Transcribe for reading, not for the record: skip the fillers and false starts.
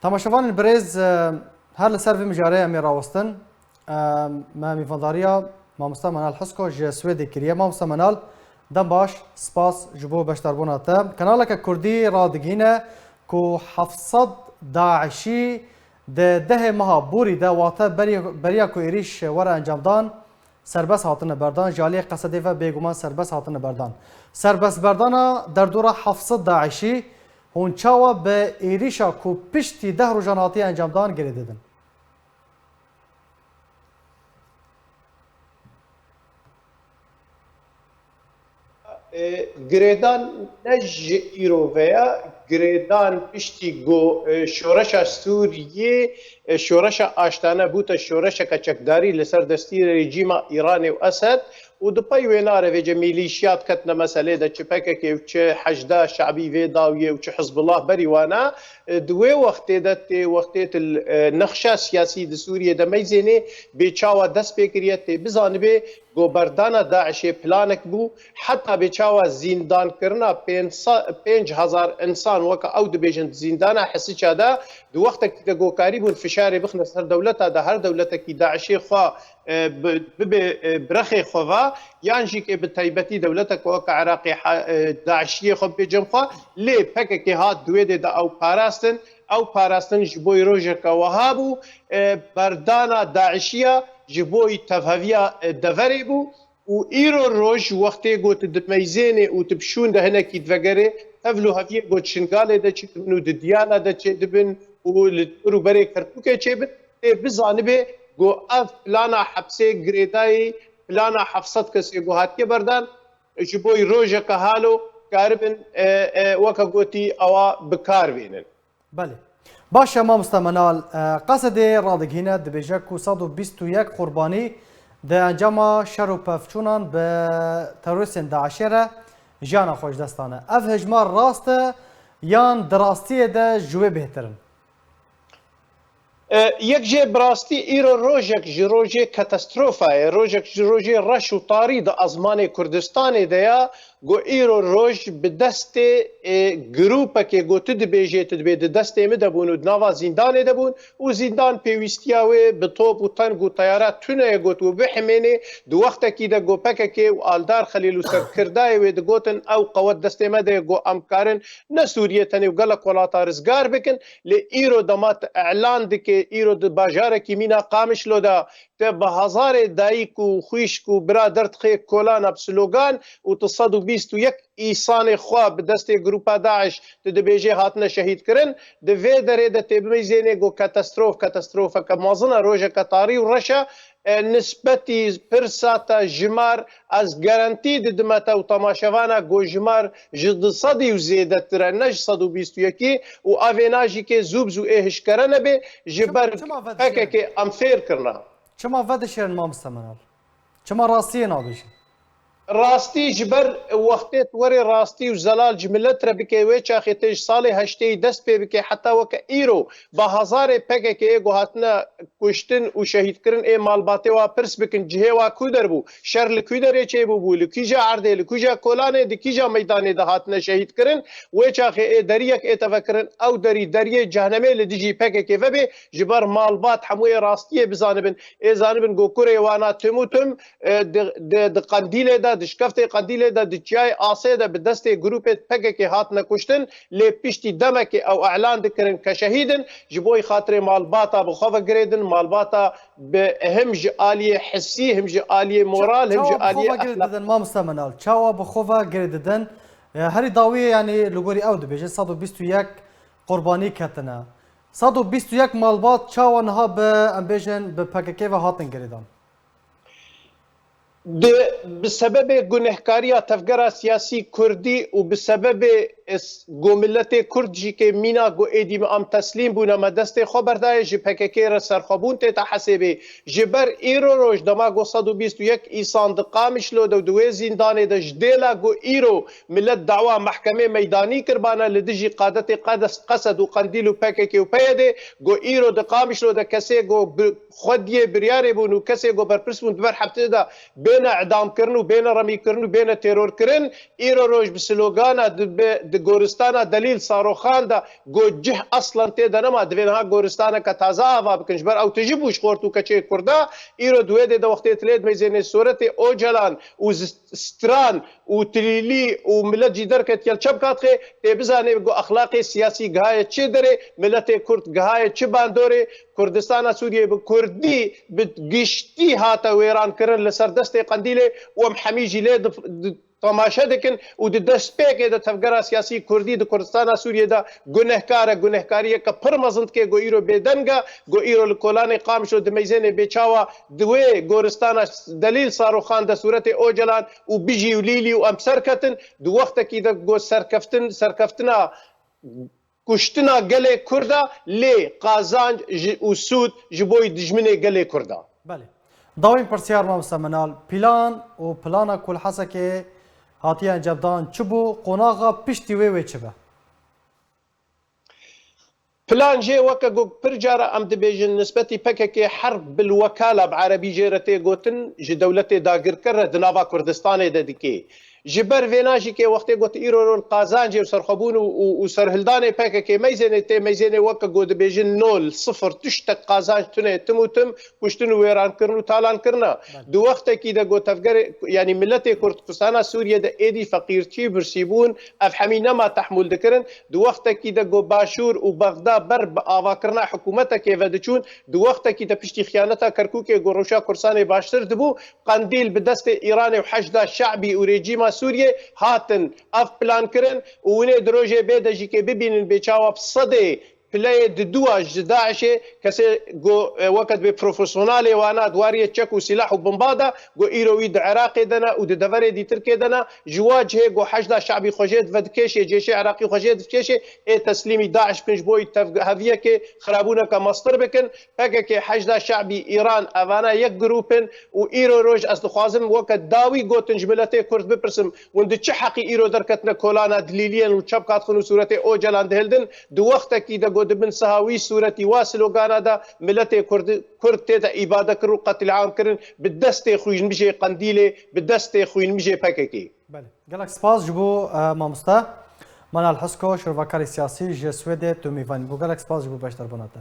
تماشاوان البريز هر لسر في مجاري امي راوستن ما میفنداریا مامستا منال حسکو ج سویدی کریه مامستا منال دم باش سپاس جبو بشتربونا تا کانالک کردی را دگینه کو 700 داعشی ده مها بوری ده واتا بریا کو ایریش ورا انجام دان سربس هاتن بردان جالی قصدی و بیگمان سربس هاتن بردان سربس بردانا در دورا 700 داعشی هون چاوا به ایریشا کو پشتی ده روزان هاتی انجام دان گریددن گریدان نج ایروویا گریدان پشتی گو شورش سوریه شورش آشتانه بوتا شورش کچکداری لسر دستی رژیم ایران و اسد و دپای ویناره و میلیشیات کتنا مسئله ده چه پکه و چه حشده شعبی و داویه و چه حزب الله بریوانا دوی وقتی ده وقتی النخشه سیاسی ده سوریه ده میزنه بیچاوا دست بکریت بزانه به گوبردان داعش پلانک بو حتی بیچاوا زندان کرنا 5000 انسان وکا او دبیجن زندان حسی چادا دو وقت که گوکاری بون فشار بخنس هر دولتا ده هر دولتا کی داعشی خوا برخي خوا يانجي كي بتايبتي دولتك وك عراقي داعشيه خو بجمخوا لي بككي هات دويد او باراستن جبوي روجك وهابو بردانا داعشيه جبوي تفهفيا دفريبو و ايرو روج وقتي قوت دميزيني وتبشون ده هنا كي دفقري تفلو هفيه قوت شنقالي ده چه دبنو ديانا ده چه دبن ولتورو بري كرتوكي چه بن بزانبه گو اف پلانا حبسه گریدای پلانا 700 کسی گو هاتیه بردن جبوی روژه که حالو کاربن وکا گوتی اوا بکار بینن بله باشه ما مستمنال قصد رادق هنا دبیجه کو 121 قربانی ده انجام شر و پفچونان به تروریستین داعشیره جانا خوش دستانه اف هجمار راسته یان دراستی ده جوه بهترن یک جه براستی ایرو روژک جروجه کاتاستروفه روژک جروجه رش و طاری ده ازمان کردستان دیا گو ایرو روژ به دست گروپه که گو تدبیجه تدبیده دست مدبون و نوا زندان دبون و زندان پیوستیاوه به توپ و تنگ و طیارات تونه گوت و بحمینه دو وقت که ده گو پکه که و آلدار خلیل و سرکردای و ده گوتن او قوت دست مده گو امکارن نه سوریه تنی و گلک ولاتا رزگار بکن لی ایرو دمات اعلان دکه ایرو ده باجاره که مینا قامش لو ده به هزار دایک و خویشک و برادرت خیک کلان بسلوگان و 121 ایسان خواب دست گروپا داعش تدبیجه هاتنا شهید کرن دوی دره ده تبمیزینه گو کاتاستروفه که مازنه روژه کتاری و رشه نسبتی پرساتا جمار از گارانتی دمتا و تماشاوانا گو جمار جد صدی و زیده تره نج 121 و آویناجی که زوبز و ایهش کرنه به جبر اکه که امفیر کرنه چما ودشن ما مستمنال چما راستیه نابیشن راستی جبر وقتت وری راستی و زلال جملت را بکی وی چاخی تیج سالی هشتی دست پی بکی حتی وکا ایرو با هزار پکه که ایگو هاتنا کشتن و شهید کرن ای مالباتی و پرس بکن جهه و کودر بو شر لکودر چه بو لکیجا عرده لکیجا کولانه دکیجا میدانه ده هاتنا شهید کرن وی چاخی ای دریک ای تفکرن او دری جهنمه لدیجی پکه که وبی جبر مالبات حموی راستیه بزانبن ای زانبن گو کوری وانا تموتم د قندیل ده دشکفت قندیل ده دچای آسه ده به دست گروپ پکه که هات نکشتن لی پشتی دمه که او اعلان دکرن که شهیدن جبوی خاطر مالباتا بخواه گریدن مالباتا به همج آلیه حسی همج آلیه مورال همج آلیه اخلاق ما مستمنال چاوا بخواه گریدن هری داوی یعنی لگوری او ده بیجه 121 قربانی کتنه 121 مالبات چاوا نها به امبیجن به پکه و هاتن گریدن بسبب گنهکاری تفکر سیاسی کردی و بسبب گو ملت کرد جی که مینا گو ایدیم ام تسلیم بونا ما دست خبردای جی پککی را سرخابون تیتا حسیبی جبر ایرو روش دما گو 121 ایسان دقامش لو دو دوی زندان دا جدیلا گو ایرو ملت دعوا محکمه میدانی کربانا لدجی قادت قصد و قندیل و پککی و پیده گو ایرو دقامش لو دا کسی گو خودیه بریاری بون و کسی گو برپرس بون دبر حبته دا بین اعدام کرن و بین رمی کرن و بین ترور کرن ایرو روش بسلوگانا گورستانا دلیل ساروخان دا گو جه اصلا تیدا نما دوینها گورستانا که تازه آوا بکنش بر او تجی بوش خورتو کچه کردا ایرو دوی دا وقتی تلید میزین صورت اوجلان و ستران و تلیلی و ملت جیدر کت یل چب کات خی تیبزانه گو اخلاق سیاسی گهای چه داره ملت کرد گهای چه باندوره کردستان سوریه به کردی به گشتی هاتا ویران کرن لسر دست قندیله و محمیجی لید تماشا دکن و د دست پیکه د تفکر سیاسی کردی د کردستان سوریه دا گنهکاری که پر مزند که گو ایرو بدنگا گو ایرو کولان قام شد د میزن بیچاوا دوی گورستان دلیل ساروخان د صورت اوجلان و بيجي وليلي وامسر كتن دو وقت کی د گو سرکفتنا کشتنا گله کردا لی قازانج و سود جبوی دجمنه گله کردا. بله. داوین پرسیار ما مستمنال پلان کل حسا که هاتیه انجام دان چبو قناغا پشتی وی چبه؟ پلان جي وكا جو برجارة ام دبيجن نسبتي بكا حرب بالوكالة بعربي جيرتي جوتن جي دولتي داقر كره دنابا كردستان دديكي جبر فيناجي كي وقت قلت ايرو القازان جي وسرخبون وسرهلداني بكا كي ميزاني وكا جو دبيجن نول صفر تشتك قازان تنه تموتم كشتنو ويران كرنو تالان كرنا دو وقت كي دا جو تفكر يعني ملتي كردستان سوريا دا ايدي فقيرتي برسيبون افحمينا ما تحمل دكرن دو وقت كي دا جو باشور وبغداد بر آوا کرنا حکومتا که ودچون دو وقتا کی تپشتی خیانتا کرکوک گروشا کرسان باشتر دبو قندیل به دست ایران و حشد شعبی و رژیم سوریه هاتن اف پلان کرن و ونه دروجه بیدجی که ببینن بیچاوا صده پلی دواج داعشه کسی گو وقت به پروفسیونال وانا دواری چک و سلاح و بمبادا گو ایروی د عراق دنا و د دفر دی ترکیه دنا جواج گو حشد شعبی خوجید ودکش جيش عراقي خوجید فكش ای تسلیمی داعش کنج بوی هویه که خرابونه که مصدر بکن فکر که حشد شعبی ایران اوانا یک گروپن و ایرو روج از خوازم وقت داوی گوتنج ملت کرد بپرسم وند چه حقی ایرو درکتنا کولانا دلیلیان و چپ کات خنو صورت او جلان دهلدن دو وقت کی دا گود بن سهاوي صورتي واصل وقانا دا ملتي كرد تيتا إبادة كرو قتل عام كرن بالدستي خوين مجي قنديلي بالدستي خوين مجي باكاكي. بله. قالك سپاس جبو مامستا منال حسكو شروفاكاري سياسي جي سويدي توميفاني بو قالك سپاس جبو باشتر بناتا.